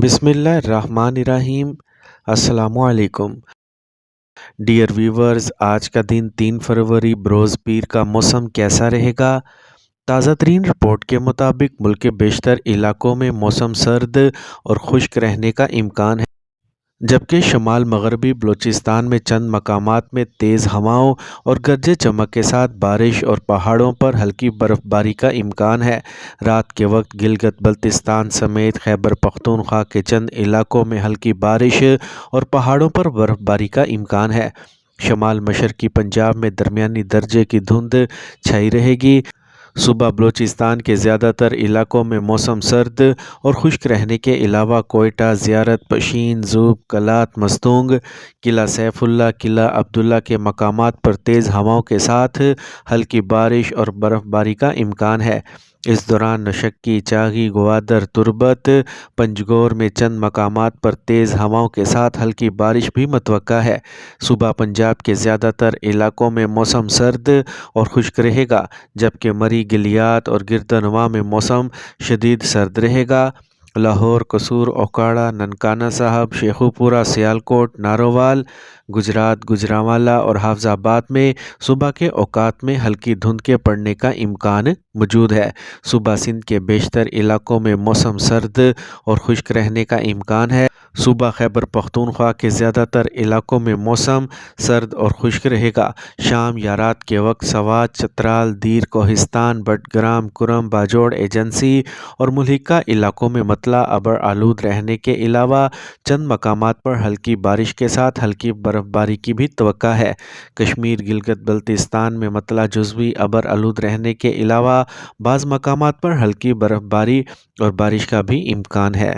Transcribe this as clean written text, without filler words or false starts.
بسم اللہ الرحمن الرحیم۔ السلام علیکم ڈیئر ویورز، آج کا دن 3 فروری بروز پیر کا موسم کیسا رہے گا؟ تازہ ترین رپورٹ کے مطابق ملک کے بیشتر علاقوں میں موسم سرد اور خشک رہنے کا امکان ہے، جبکہ شمال مغربی بلوچستان میں چند مقامات میں تیز ہواؤں اور گرج چمک کے ساتھ بارش اور پہاڑوں پر ہلکی برف باری کا امکان ہے۔ رات کے وقت گلگت بلتستان سمیت خیبر پختونخوا کے چند علاقوں میں ہلکی بارش اور پہاڑوں پر برف باری کا امکان ہے۔ شمال مشرقی پنجاب میں درمیانی درجے کی دھند چھائی رہے گی۔ صبح بلوچستان کے زیادہ تر علاقوں میں موسم سرد اور خشک رہنے کے علاوہ کوئٹہ، زیارت، پشین، زوب، کلات، مستونگ، قلعہ سیف اللہ، قلعہ عبداللہ کے مقامات پر تیز ہواؤں کے ساتھ ہلکی بارش اور برف باری کا امکان ہے۔ اس دوران نشکی، چاغی، گوادر، تربت، پنجگور میں چند مقامات پر تیز ہواؤں کے ساتھ ہلکی بارش بھی متوقع ہے۔ صوبہ پنجاب کے زیادہ تر علاقوں میں موسم سرد اور خشک رہے گا، جبکہ مری، گلیات اور گردنواں میں موسم شدید سرد رہے گا۔ لاہور، قصور، اوکاڑہ، ننکانہ صاحب، شیخوپورہ، سیالکوٹ، نارووال، گجرات، گوجرانوالا اور حافظ آباد میں صبح کے اوقات میں ہلکی دھند کے پڑنے کا امکان موجود ہے۔ صوبہ سندھ کے بیشتر علاقوں میں موسم سرد اور خشک رہنے کا امکان ہے۔ صوبہ خیبر پختونخوا کے زیادہ تر علاقوں میں موسم سرد اور خشک رہے گا۔ شام یا رات کے وقت سوات، چترال، دیر، کوہستان، بٹگرام، کرم، باجوڑ ایجنسی اور ملحقہ علاقوں میں مطلع ابر آلود رہنے کے علاوہ چند مقامات پر ہلکی بارش کے ساتھ ہلکی برف باری کی بھی توقع ہے۔ کشمیر، گلگت بلتستان میں مطلع جزوی ابر آلود رہنے کے علاوہ بعض مقامات پر ہلکی برف باری اور بارش کا بھی امکان ہے۔